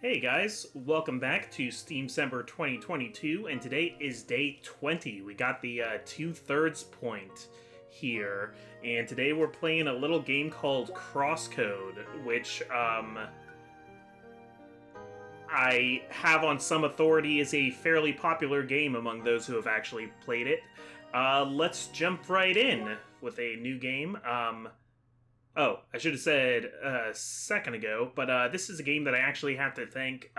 Hey guys, welcome back to Steamcember 2022, and today is day 20. We got the 2/3 point here, and today we're playing a little game called CrossCode, which I have on some authority is a fairly popular game among those who have actually played it. Let's jump right in with a new game. Oh, I should have said a second ago, but this is a game that I actually have to thank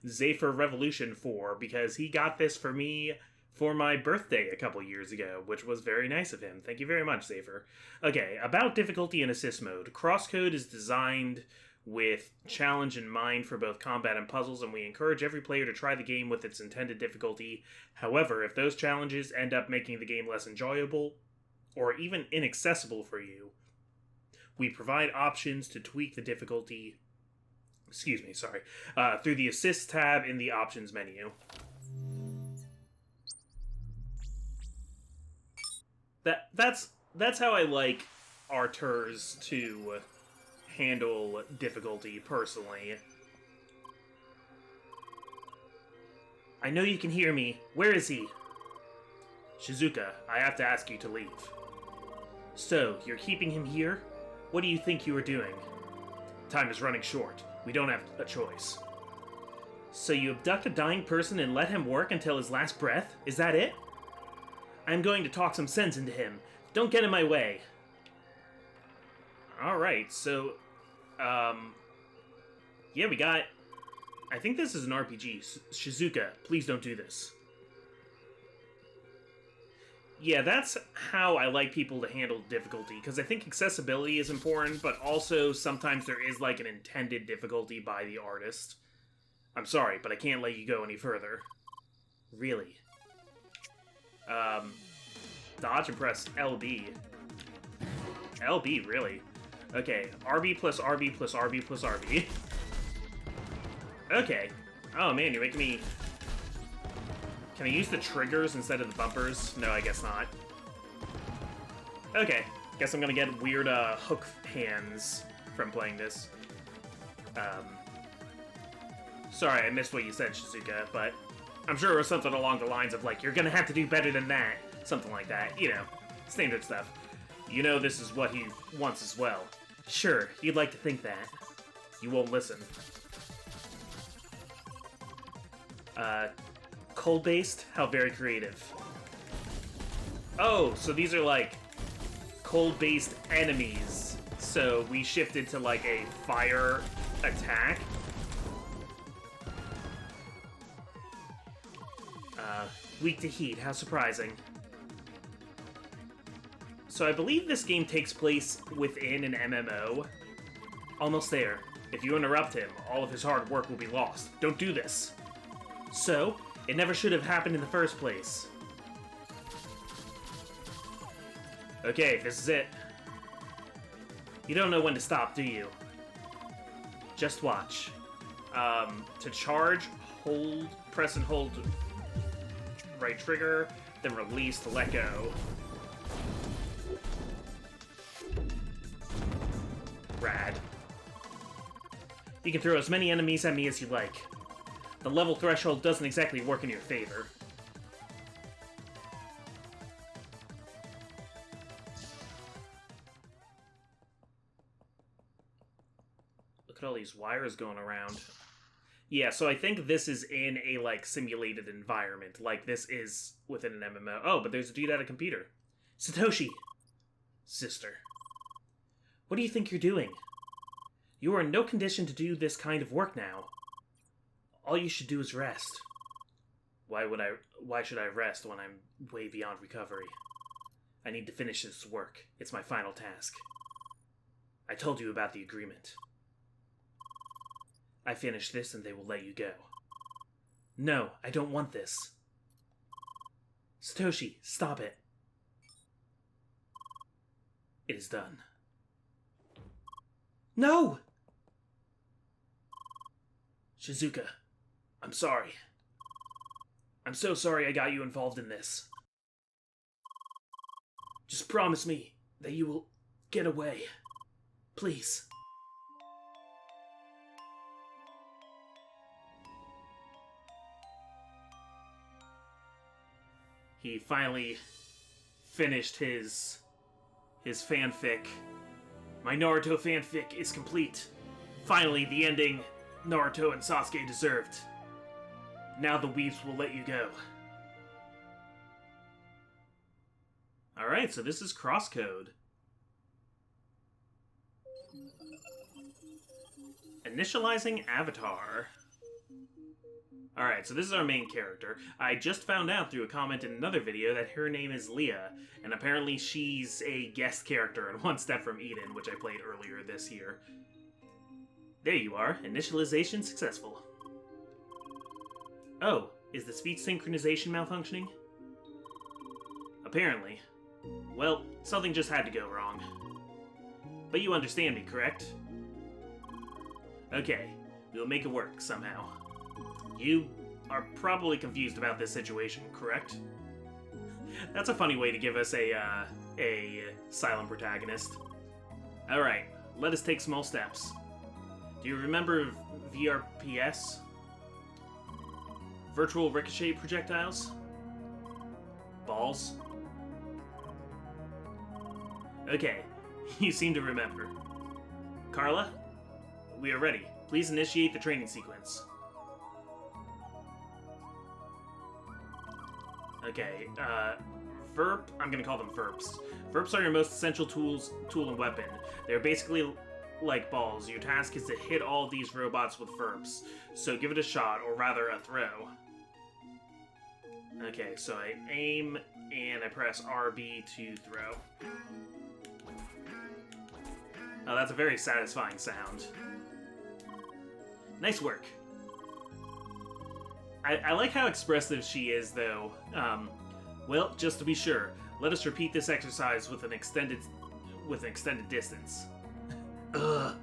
Zephyr Revolution for, because he got this for me for my birthday a couple years ago, which was very nice of him. Thank you very much, Zephyr. Okay, about difficulty and assist mode. CrossCode is designed with challenge in mind for both combat and puzzles, and we encourage every player to try the game with its intended difficulty. However, if those challenges end up making the game less enjoyable, or even inaccessible for you, we provide options to tweak the difficulty, through the Assist tab in the Options menu. That's how I like Arturs to handle difficulty, personally. I know you can hear me. Where is he? Shizuka, I have to ask you to leave. So, you're keeping him here? What do you think you are doing? Time is running short. We don't have a choice. So you abduct a dying person and let him work until his last breath? Is that it? I'm going to talk some sense into him. Don't get in my way. Alright, so... yeah, we got... I think this is an RPG. Shizuka, please don't do this. Yeah, that's how I like people to handle difficulty, because I think accessibility is important, but also sometimes there is, like, an intended difficulty by the artist. I'm sorry, but I can't let you go any further. Really? Dodge and press LB. LB, really? Okay, RB plus RB plus RB plus RB. Okay. Oh man, you're making me... Can I use the triggers instead of the bumpers? No, I guess not. Okay. Guess I'm gonna get weird, hook hands from playing this. Sorry, I missed what you said, Shizuka, but I'm sure it was something along the lines of, like, you're gonna have to do better than that. Something like that. You know, standard stuff. You know this is what he wants as well. Sure, you'd like to think that. You won't listen. Cold-based? How very creative. Oh, so these are, like, cold-based enemies. So we shifted to, like, a fire attack. Weak to heat. How surprising. So I believe this game takes place within an MMO. Almost there. If you interrupt him, all of his hard work will be lost. Don't do this. So... It never should have happened in the first place. Okay, this is it. You don't know when to stop, do you? Just watch. To charge, hold, press and hold right trigger, then release to let go. Rad. You can throw as many enemies at me as you like. The level threshold doesn't exactly work in your favor. Look at all these wires going around. Yeah, so I think this is in a, like, simulated environment. Like, this is within an MMO. Oh, but there's a dude at a computer. Satoshi! Sister. What do you think you're doing? You are in no condition to do this kind of work now. All you should do is rest. Why should I rest when I'm way beyond recovery? I need to finish this work. It's my final task. I told you about the agreement. I finish this and they will let you go. No, I don't want this. Satoshi, stop it. It is done. No! Shizuka. I'm sorry. I'm so sorry I got you involved in this. Just promise me that you will get away. Please. He finally finished his fanfic. My Naruto fanfic is complete. Finally, the ending Naruto and Sasuke deserved. Now the weeps will let you go. Alright, so this is CrossCode. Initializing avatar. Alright, so this is our main character. I just found out through a comment in another video that her name is Leah, and apparently she's a guest character in One Step from Eden, which I played earlier this year. There you are, initialization successful. Oh, is the speech synchronization malfunctioning? Apparently. Well, something just had to go wrong. But you understand me, correct? Okay, we'll make it work somehow. You are probably confused about this situation, correct? That's a funny way to give us a silent protagonist. Alright, let us take small steps. Do you remember VRPS? Virtual ricochet projectiles? Balls? Okay, you seem to remember. Carla? We are ready. Please initiate the training sequence. Okay, Verp, I'm gonna call them Verps. Verps are your most essential tool and weapon. They're basically like balls. Your task is to hit all these robots with Verps. So give it a shot, or rather a throw. Okay, so I aim, and I press RB to throw. Oh, that's a very satisfying sound. Nice work. I like how expressive she is, though. Well, just to be sure, let us repeat this exercise with an extended distance. Ugh.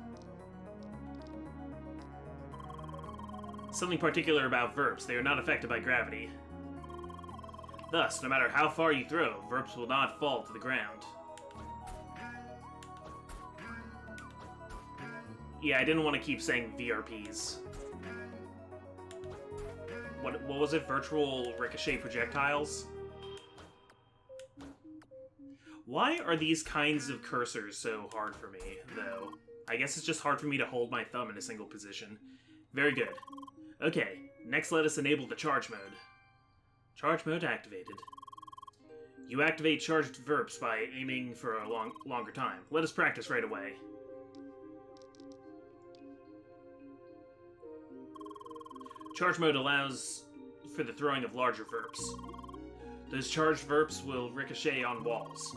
Something particular about Verps, they are not affected by gravity. Thus, no matter how far you throw, Verps will not fall to the ground. Yeah, I didn't want to keep saying VRPs. What was it? Virtual ricochet projectiles? Why are these kinds of cursors so hard for me, though? I guess it's just hard for me to hold my thumb in a single position. Very good. Okay, next let us enable the charge mode. Charge mode activated. You activate charged Verps by aiming for a longer time. Let us practice right away. Charge mode allows for the throwing of larger Verps. Those charged Verps will ricochet on walls.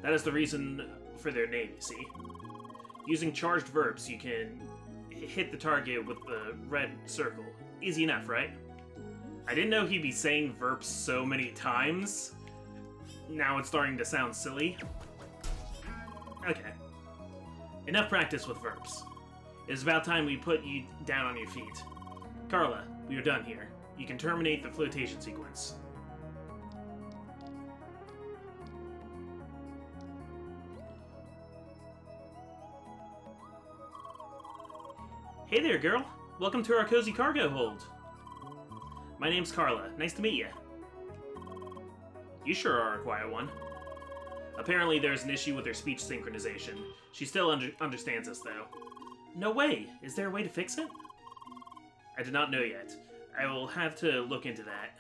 That is the reason for their name, you see. Using charged Verps, you can hit the target with the red circle. Easy enough, right? I didn't know he'd be saying Verps so many times. Now it's starting to sound silly. Okay. Enough practice with Verps. It is about time we put you down on your feet. Carla, we are done here. You can terminate the flotation sequence. Hey there, girl. Welcome to our cozy cargo hold. My name's Carla. Nice to meet you. You sure are a quiet one. Apparently there's an issue with her speech synchronization. She still understands us, though. No way! Is there a way to fix it? I do not know yet. I will have to look into that.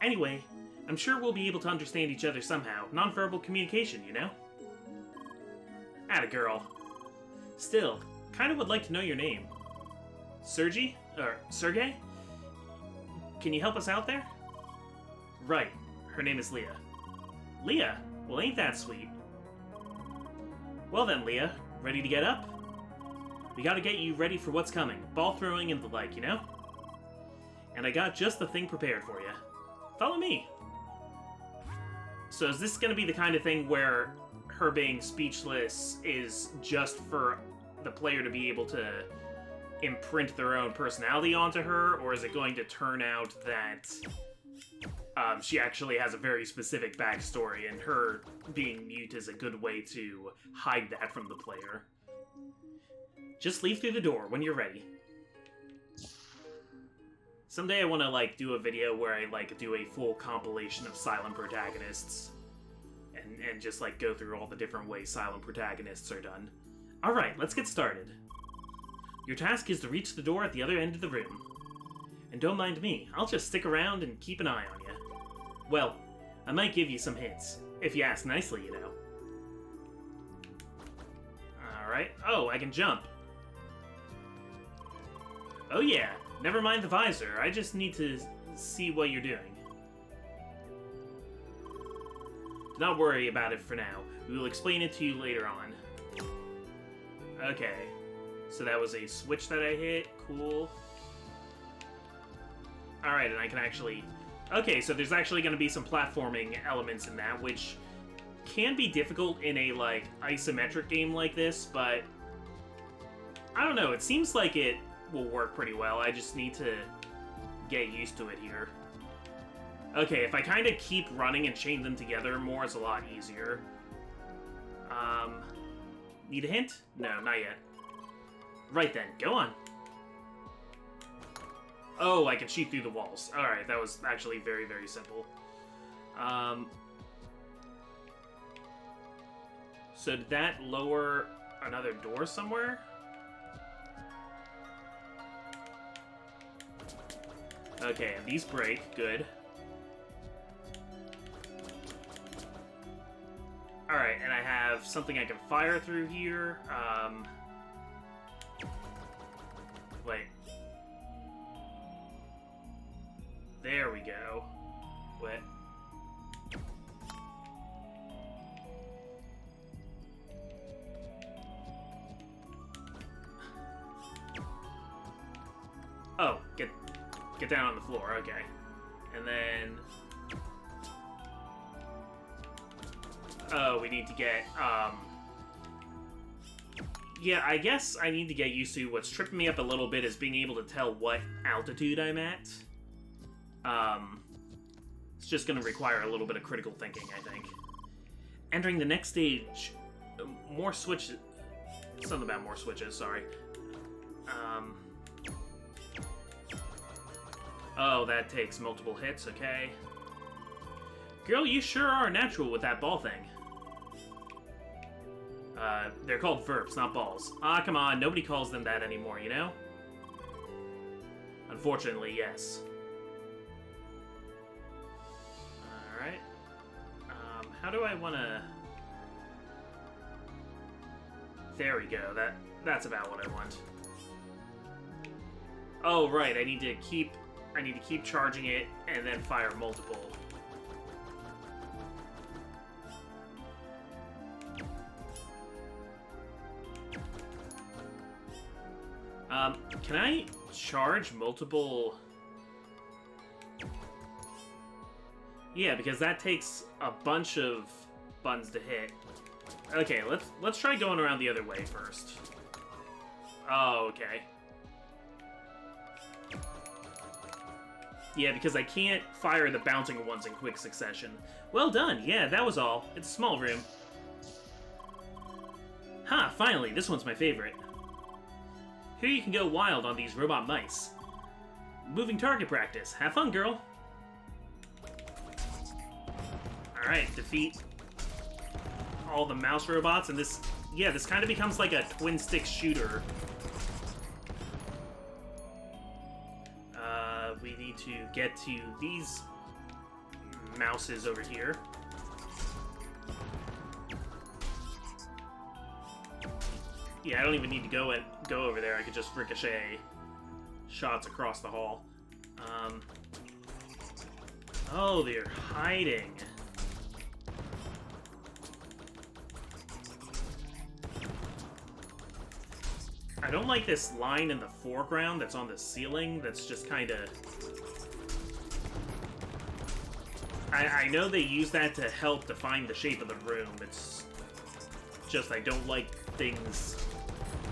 Anyway, I'm sure we'll be able to understand each other somehow. Nonverbal communication, you know? Atta girl. Still, kinda would like to know your name. Sergey? Or Sergey? Can you help us out there? Right. Her name is Leah. Leah? Well, ain't that sweet. Well then, Leah. Ready to get up? We gotta get you ready for what's coming. Ball throwing and the like, you know? And I got just the thing prepared for you. Follow me. So is this gonna be the kind of thing where her being speechless is just for the player to be able to imprint their own personality onto her, or is it going to turn out that she actually has a very specific backstory, and her being mute is a good way to hide that from the player? Just leave through the door when you're ready. Someday I want to, like, do a video where I, like, do a full compilation of silent protagonists. And just, like, go through all the different ways silent protagonists are done. Alright, let's get started. Your task is to reach the door at the other end of the room. And don't mind me, I'll just stick around and keep an eye on you. Well, I might give you some hints. If you ask nicely, you know. Alright. Oh, I can jump. Oh yeah, never mind the visor. I just need to see what you're doing. Do not worry about it for now. We will explain it to you later on. Okay. So that was a switch that I hit. Cool. Alright, and I can actually... Okay, so there's actually going to be some platforming elements in that, which can be difficult in a, like, isometric game like this, but... I don't know, it seems like it will work pretty well. I just need to get used to it here. Okay, if I kind of keep running and chain them together more, it's a lot easier. Need a hint? No, not yet. Right then, go on. Oh, I can shoot through the walls. Alright, that was actually very, very simple. So did that lower another door somewhere? Okay, and these break. Good. Alright, and I have something I can fire through here. Wait. There we go. What? Oh, get down on the floor, okay. And then... Oh, we need to get, yeah, I guess I need to get used to what's tripping me up a little bit is being able to tell what altitude I'm at. It's just going to require a little bit of critical thinking, I think. Entering the next stage, more switches... Something about more switches, sorry. Oh, that takes multiple hits, okay. Girl, you sure are natural with that ball thing. They're called verps, not balls. Ah, come on, nobody calls them that anymore, you know? Unfortunately, yes. Alright. How do I want to... There we go, that's about what I want. Oh, right, I need to keep charging it and then fire multiple. Can I charge multiple? Yeah, because that takes a bunch of buttons to hit. Okay, let's try going around the other way first. Oh, okay. Yeah, because I can't fire the bouncing ones in quick succession. Well done! Yeah, that was all. It's a small room. Ha! Finally, this one's my favorite. Here you can go wild on these robot mice. Moving target practice. Have fun, girl! Alright, defeat all the mouse robots, and this... Yeah, this kind of becomes like a twin-stick shooter. We need to get to these mouses over here. Yeah, I don't even need to go over there. I could just ricochet shots across the hall. Oh, they're hiding. I don't like this line in the foreground that's on the ceiling. That's just kind of... I know they use that to help define the shape of the room. It's just I don't like things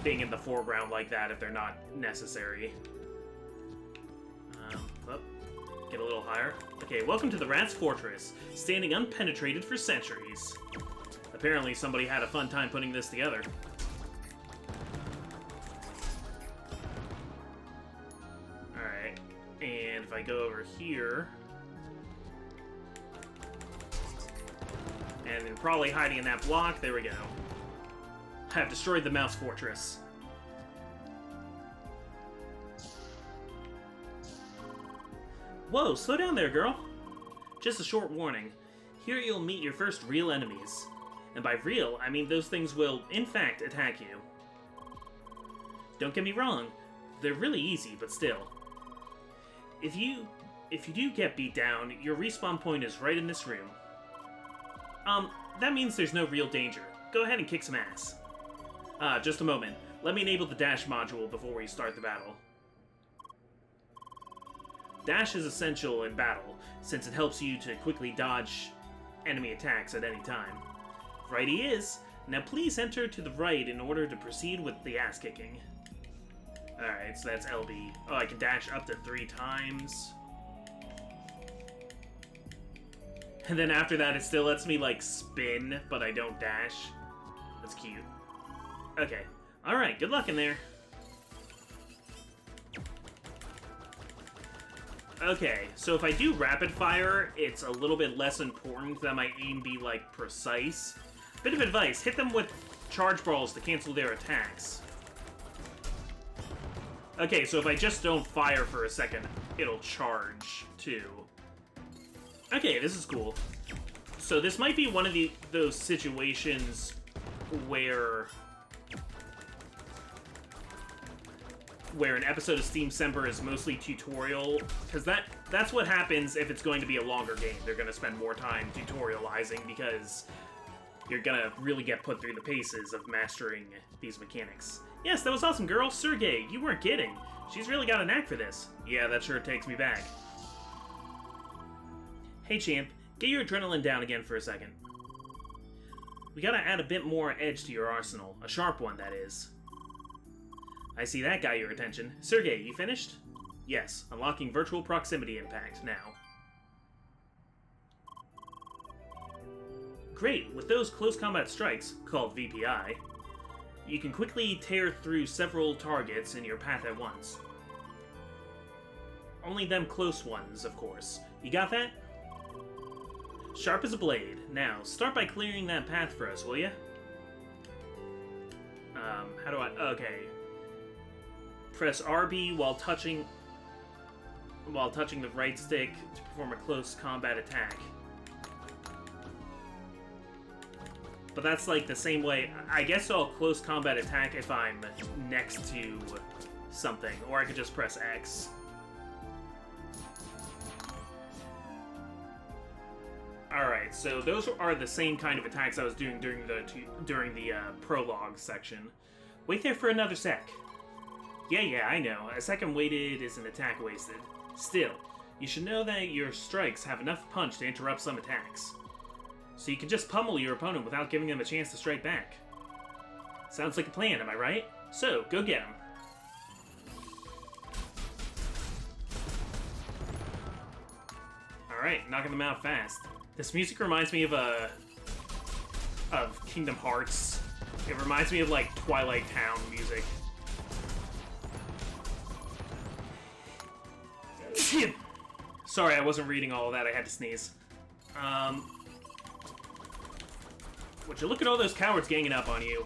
being in the foreground like that if they're not necessary. Up. Get a little higher. Okay, welcome to the Rat's Fortress, standing unpenetrated for centuries. Apparently somebody had a fun time putting this together. go over here. And they're probably hiding in that block. There we go. I have destroyed the mouse fortress. Whoa, slow down there, girl. Just a short warning. Here you'll meet your first real enemies. And by real, I mean those things will, in fact, attack you. Don't get me wrong, they're really easy, but still. If you do get beat down, your respawn point is right in this room. That means there's no real danger. Go ahead and kick some ass. Just a moment. Let me enable the dash module before we start the battle. Dash is essential in battle, since it helps you to quickly dodge enemy attacks at any time. Right he is. Now please enter to the right in order to proceed with the ass kicking. Alright, so that's LB. Oh, I can dash up to 3 times. And then after that, it still lets me, like, spin, but I don't dash. That's cute. Okay. Alright, good luck in there. Okay, so if I do rapid fire, it's a little bit less important that my aim be, like, precise. Bit of advice, hit them with charge balls to cancel their attacks. Okay, so if I just don't fire for a second, it'll charge, too. Okay, this is cool. So this might be one of those situations where an episode of Steamcember is mostly tutorial, because that's what happens if it's going to be a longer game. They're going to spend more time tutorializing, because you're going to really get put through the paces of mastering these mechanics. Yes, that was awesome, girl. Sergey, you weren't kidding. She's really got a knack for this. Yeah, that sure takes me back. Hey, champ, get your adrenaline down again for a second. We gotta add a bit more edge to your arsenal. A sharp one, that is. I see that got your attention. Sergey, you finished? Yes, unlocking virtual proximity impact now. Great, with those close combat strikes, called VPI, you can quickly tear through several targets in your path at once. Only them close ones, of course. You got that? Sharp as a blade. Now, start by clearing that path for us, will ya? How do I... Okay. Press RB while touching the right stick to perform a close combat attack. But that's like the same way... I guess I'll close combat attack if I'm next to something. Or I could just press X. Alright, so those are the same kind of attacks I was doing during the prologue section. Wait there for another sec. Yeah, I know. A second waited is an attack wasted. Still, you should know that your strikes have enough punch to interrupt some attacks. So you can just pummel your opponent without giving them a chance to strike back. Sounds like a plan, am I right? So, go get him. Alright, knocking them out fast. This music reminds me of Kingdom Hearts. It reminds me of, like, Twilight Town music. Sorry, I wasn't reading all of that. I had to sneeze. Would you look at all those cowards ganging up on you?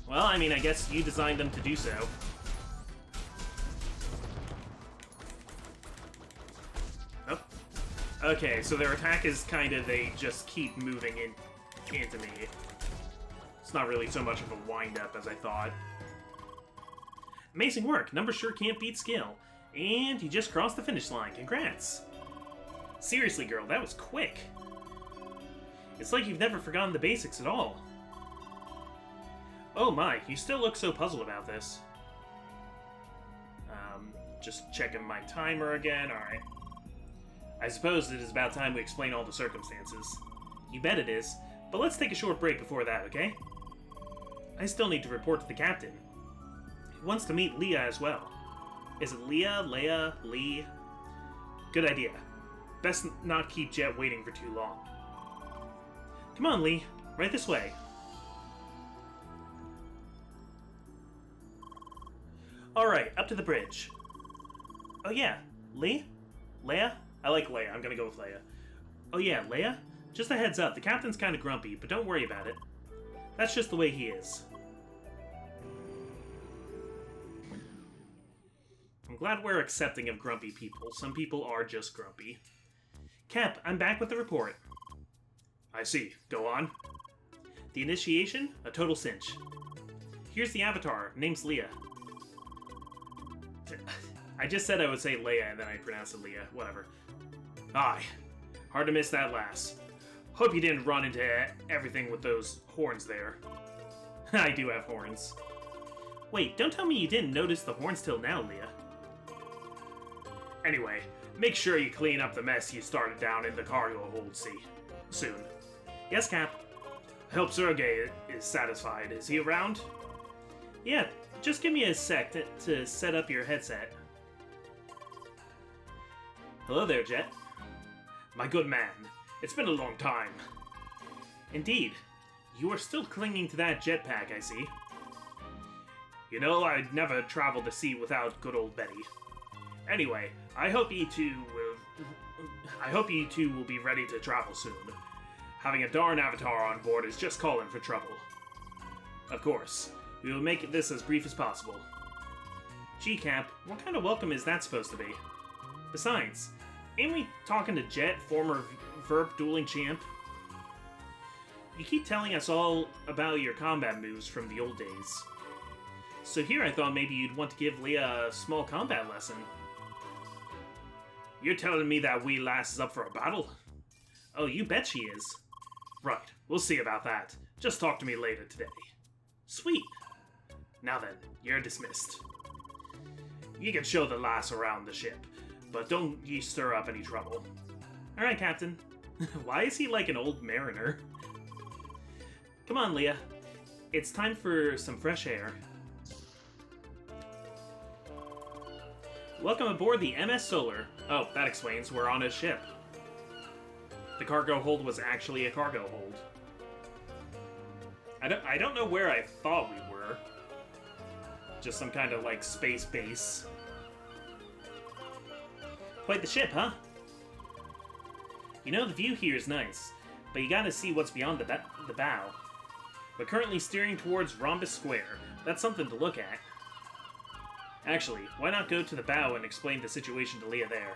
Well, I mean, I guess you designed them to do so. Okay, so their attack is kind of, they just keep moving into me. It's not really so much of a wind-up as I thought. Amazing work. Numbers sure can't beat skill. And you just crossed the finish line. Congrats. Seriously, girl, that was quick. It's like you've never forgotten the basics at all. Oh my, you still look so puzzled about this. Just checking my timer again. Alright. I suppose it is about time we explain all the circumstances. You bet it is. But let's take a short break before that, okay? I still need to report to the captain. He wants to meet Leah as well. Is it Leah, Leia, Lee? Good idea. Best not keep Jet waiting for too long. Come on, Lee. Right this way. Alright, up to the bridge. Oh yeah, Lee? Leia? I like Leia. I'm gonna go with Leia. Oh yeah, Leia? Just a heads up, the captain's kinda grumpy, but don't worry about it. That's just the way he is. I'm glad we're accepting of grumpy people. Some people are just grumpy. Cap, I'm back with the report. I see. Go on. The initiation? A total cinch. Here's the avatar. Name's Leia. I just said I would say Leia and then I pronounced it Leia. Whatever. Aye. Hard to miss that last. Hope you didn't run into everything with those horns there. I do have horns. Wait, don't tell me you didn't notice the horns till now, Leia. Anyway, make sure you clean up the mess you started down in the cargo hold soon. Yes, Cap. I hope Sergey is satisfied. Is he around? Yeah, just give me a sec to set up your headset. Hello there, Jet. My good man, it's been a long time. Indeed. You are still clinging to that jetpack, I see. You know, I'd never travel the sea without good old Betty. Anyway, I hope you two will be ready to travel soon. Having a darn avatar on board is just calling for trouble. Of course, we will make this as brief as possible. Gee, Cap, what kind of welcome is that supposed to be? Besides, ain't we talking to Jet, former Verb dueling champ? You keep telling us all about your combat moves from the old days. So here I thought maybe you'd want to give Leia a small combat lesson. You're telling me that wee lass is up for a battle? Oh, you bet she is. Right, we'll see about that. Just talk to me later today. Sweet. Now then, you're dismissed. You can show the lass around the ship, but don't ye stir up any trouble. Alright, Captain. Why is he like an old mariner? Come on, Leia. It's time for some fresh air. Welcome aboard the MS Solar. Oh, that explains we're on a ship. The cargo hold was actually a cargo hold. I don't know where I thought we were. Just some kind of, like, space base. Quite the ship, huh? You know, the view here is nice, but you gotta see what's beyond the bow. We're currently steering towards Rhombus Square. That's something to look at. Actually, why not go to the bow and explain the situation to Leia there?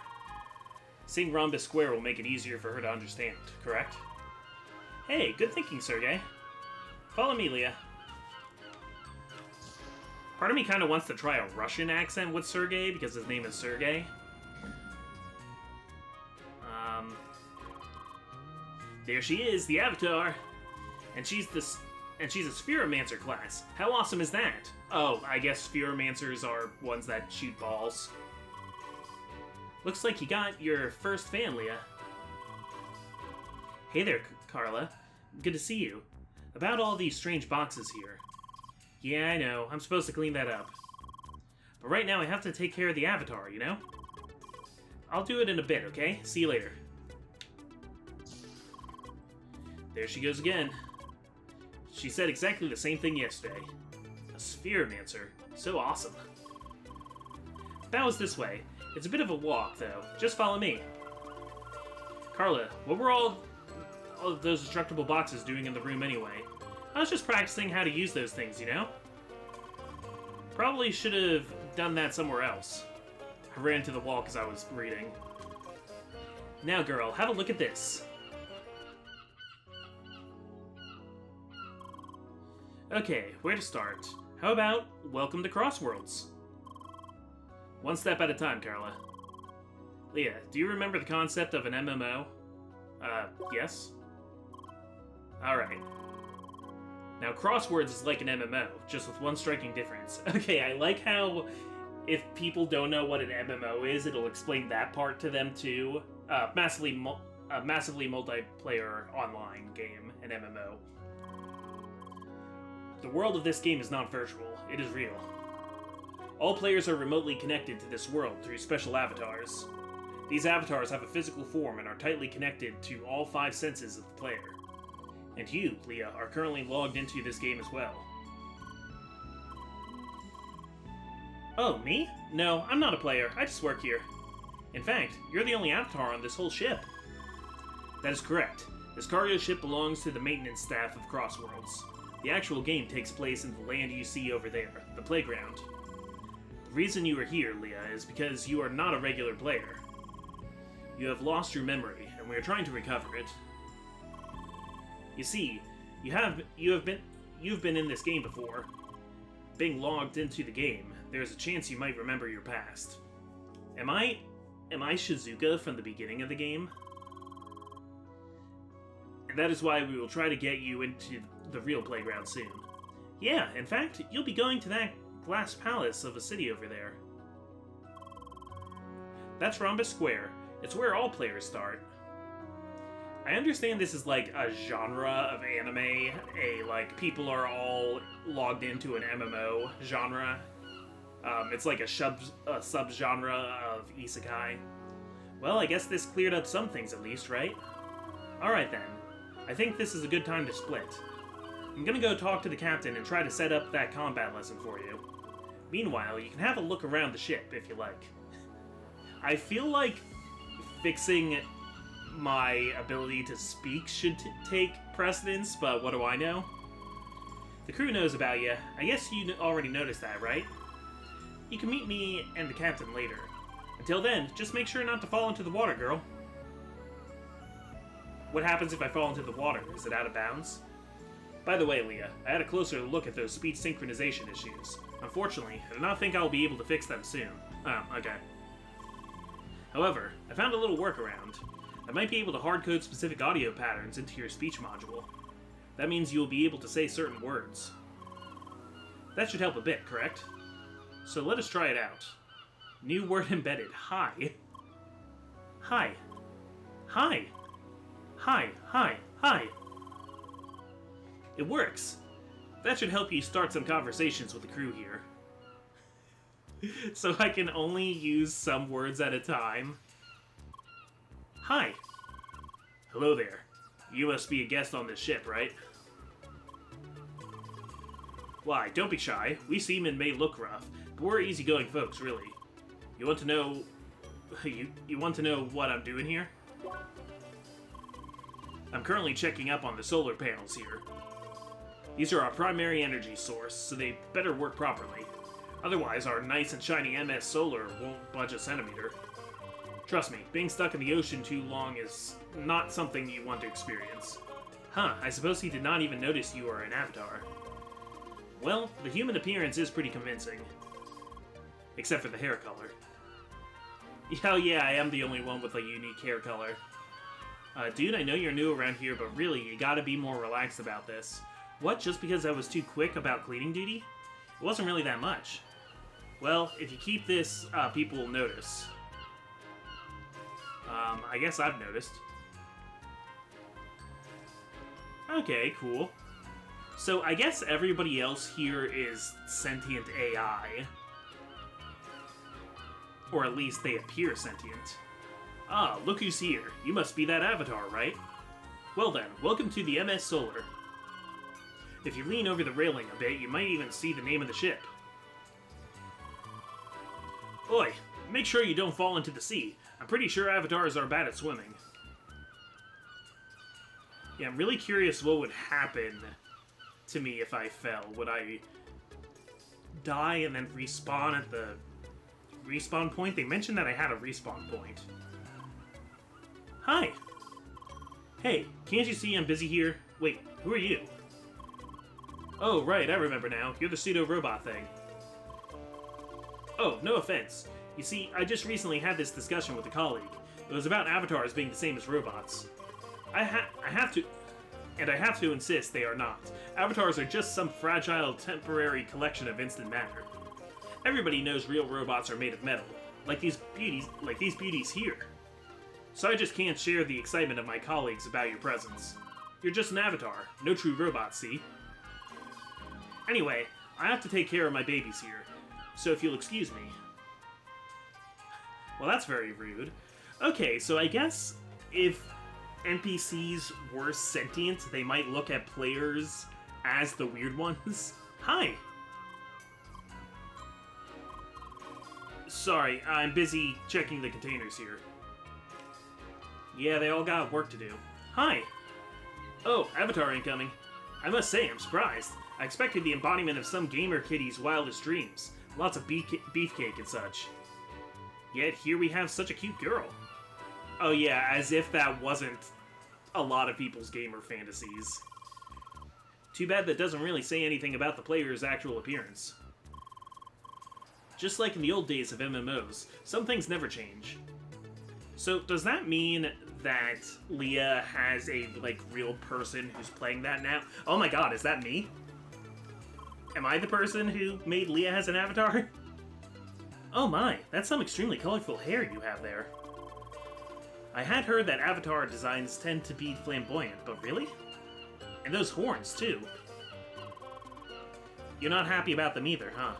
Seeing Rhombus Square will make it easier for her to understand, correct? Hey, good thinking, Sergey. Follow me, Leia. Part of me kind of wants to try a Russian accent with Sergey, because his name is Sergey. There she is, the Avatar! And she's a Spheromancer class. How awesome is that? Oh, I guess Spheromancers are ones that shoot balls. Looks like you got your first fan, Leia. Hey there, Carla. Good to see you. About all these strange boxes here. Yeah, I know. I'm supposed to clean that up. But right now I have to take care of the Avatar, you know? I'll do it in a bit, okay? See you later. There she goes again. She said exactly the same thing yesterday. A Spheromancer. So awesome. That was this way. It's a bit of a walk, though. Just follow me. Carla, what were all of those destructible boxes doing in the room anyway? I was just practicing how to use those things, you know? Probably should have done that somewhere else. I ran into the wall because I was reading. Now, girl, have a look at this. Okay, where to start? How about welcome to CrossWorlds? One step at a time, Carla. Leia, do you remember the concept of an MMO? Yes? Alright. Now, CrossWords is like an MMO, just with one striking difference. Okay, I like how if people don't know what an MMO is, it'll explain that part to them too. Massively multiplayer online game, an MMO. The world of this game is not virtual, it is real. All players are remotely connected to this world through special avatars. These avatars have a physical form and are tightly connected to all 5 senses of the player. And you, Leia, are currently logged into this game as well. Oh, me? No, I'm not a player, I just work here. In fact, you're the only avatar on this whole ship. That is correct. This cargo ship belongs to the maintenance staff of CrossWorlds. The actual game takes place in the land you see over there, the playground. The reason you are here, Leah, is because you are not a regular player. You have lost your memory, and we are trying to recover it. You see, you've been in this game before. Being logged into the game, there's a chance you might remember your past. Am I Shizuka from the beginning of the game? And that is why we will try to get you into the real playground soon. Yeah, in fact, you'll be going to that glass palace of a city over there. That's Rhombus Square. It's where all players start. I understand this is like a genre of anime, people are all logged into an MMO genre. It's like a sub-genre of isekai. Well, I guess this cleared up some things at least, right? Alright then. I think this is a good time to split. I'm gonna go talk to the captain and try to set up that combat lesson for you. Meanwhile, you can have a look around the ship if you like. I feel like fixing my ability to speak should take precedence, but what do I know? The crew knows about you. I guess you already noticed that, right? You can meet me and the captain later. Until then, just make sure not to fall into the water, girl. What happens if I fall into the water? Is it out of bounds? By the way, Leah, I had a closer look at those speech synchronization issues. Unfortunately, I do not think I'll be able to fix them soon. Oh, okay. However, I found a little workaround. I might be able to hard-code specific audio patterns into your speech module. That means you'll be able to say certain words. That should help a bit, correct? So let us try it out. New word embedded. Hi. Hi. Hi. Hi. Hi. Hi. It works. That should help you start some conversations with the crew here. So I can only use some words at a time. Hi. Hello there. You must be a guest on this ship, right? Why, don't be shy. We seamen may look rough, but we're easygoing folks, really. You want to know... You want to know what I'm doing here? I'm currently checking up on the solar panels here. These are our primary energy source, so they better work properly. Otherwise, our nice and shiny MS Solar won't budge a centimeter. Trust me, being stuck in the ocean too long is not something you want to experience. Huh, I suppose he did not even notice you are an avatar. Well, the human appearance is pretty convincing. Except for the hair color. Oh yeah, I am the only one with a unique hair color. Dude, I know you're new around here, but really, you gotta be more relaxed about this. What, just because I was too quick about cleaning duty? It wasn't really that much. Well, if you keep this, people will notice. I guess I've noticed. Okay, cool. So, I guess everybody else here is sentient AI. Or at least they appear sentient. Ah, look who's here. You must be that avatar, right? Well then, welcome to the MS Solar. If you lean over the railing a bit, you might even see the name of the ship. Oi, make sure you don't fall into the sea. I'm pretty sure avatars are bad at swimming. Yeah, I'm really curious what would happen to me if I fell. Would I die and then respawn at the respawn point? They mentioned that I had a respawn point. Hi! Hey, can't you see I'm busy here? Wait, who are you? Oh, right, I remember now. You're the pseudo-robot thing. Oh, no offense. You see, I just recently had this discussion with a colleague. It was about avatars being the same as robots. I have to insist they are not. Avatars are just some fragile, temporary collection of instant matter. Everybody knows real robots are made of metal, like these beauties here. So I just can't share the excitement of my colleagues about your presence. You're just an avatar, no true robot, see? Anyway, I have to take care of my babies here, so if you'll excuse me. Well, that's very rude. Okay, so I guess if NPCs were sentient, they might look at players as the weird ones. Hi! Sorry, I'm busy checking the containers here. Yeah, they all got work to do. Hi! Oh, Avatar incoming. I must say, I'm surprised. I expected the embodiment of some gamer kiddie's wildest dreams. Lots of beefcake and such. Yet here we have such a cute girl. Oh yeah, as if that wasn't a lot of people's gamer fantasies. Too bad that doesn't really say anything about the player's actual appearance. Just like in the old days of MMOs, some things never change. So does that mean that Leah has a, like, real person who's playing that now? Oh my god, is that me? Am I the person who made Leah as an avatar? Oh my, that's some extremely colorful hair you have there. I had heard that avatar designs tend to be flamboyant, but really? And those horns, too. You're not happy about them either, huh?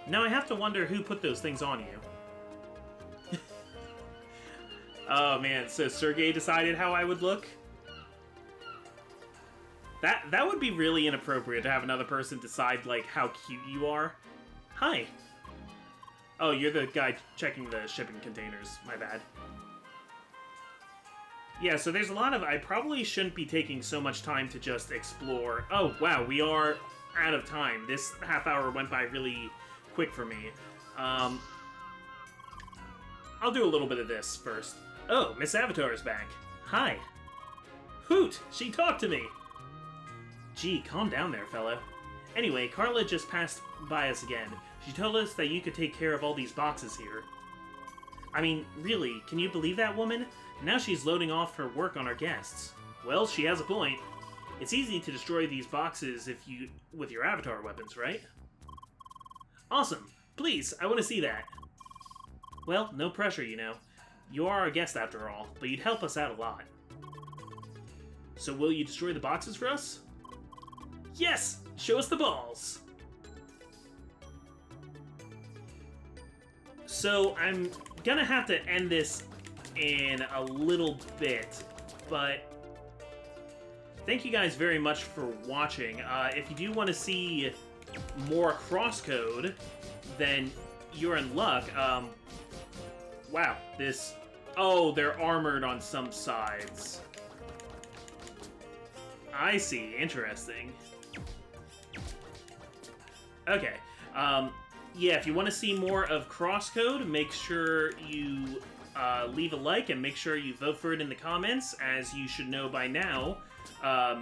Now I have to wonder who put those things on you. Oh man, so Sergey decided how I would look? That would be really inappropriate to have another person decide, like, how cute you are. Hi. Oh, you're the guy checking the shipping containers. My bad. Yeah, so there's a lot of... I probably shouldn't be taking so much time to just explore. Oh, wow, we are out of time. This half hour went by really quick for me. I'll do a little bit of this first. Oh, Miss Avatar is back. Hi. Hoot! She talked to me! Gee, calm down there, fellow. Anyway, Carla just passed by us again. She told us that you could take care of all these boxes here. I mean, really, can you believe that woman? Now she's loading off her work on our guests. Well, she has a point. It's easy to destroy these boxes with your avatar weapons, right? Awesome. Please, I want to see that. Well, no pressure, you know. You are our guest after all, but you'd help us out a lot. So will you destroy the boxes for us? Yes! Show us the balls! So I'm gonna have to end this in a little bit, but thank you guys very much for watching. If you do want to see more CrossCode, then you're in luck. Wow, this... Oh, they're armored on some sides. I see, interesting. Okay, yeah, if you want to see more of CrossCode, make sure you leave a like and make sure you vote for it in the comments. As you should know by now,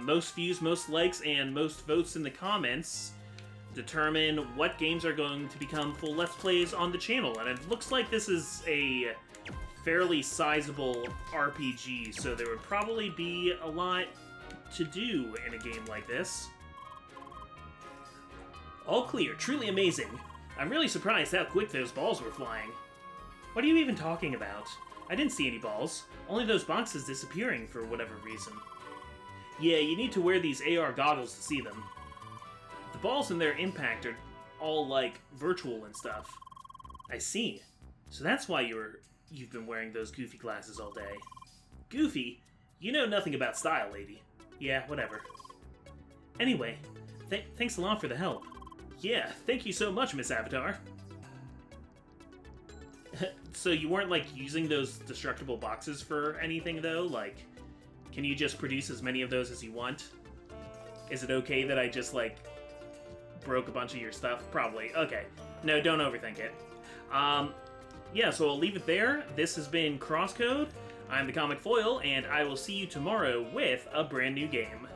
most views, most likes, and most votes in the comments determine what games are going to become full Let's Plays on the channel. And it looks like this is a fairly sizable RPG, so there would probably be a lot to do in a game like this. All clear, truly amazing. I'm really surprised how quick those balls were flying. What are you even talking about? I didn't see any balls, only those boxes disappearing for whatever reason. Yeah, you need to wear these AR goggles to see them. The balls and their impact are all, like, virtual and stuff. I see. So that's why you've been wearing those goofy glasses all day. Goofy? You know nothing about style, lady. Yeah, whatever. Anyway, thanks a lot for the help. Yeah, thank you so much, Miss Avatar. So you weren't, like, using those destructible boxes for anything, though? Like, can you just produce as many of those as you want? Is it okay that I just, like, broke a bunch of your stuff? Probably. Okay. No, don't overthink it. Yeah, so I'll leave it there. This has been CrossCode. I'm the Comic Foil, and I will see you tomorrow with a brand new game.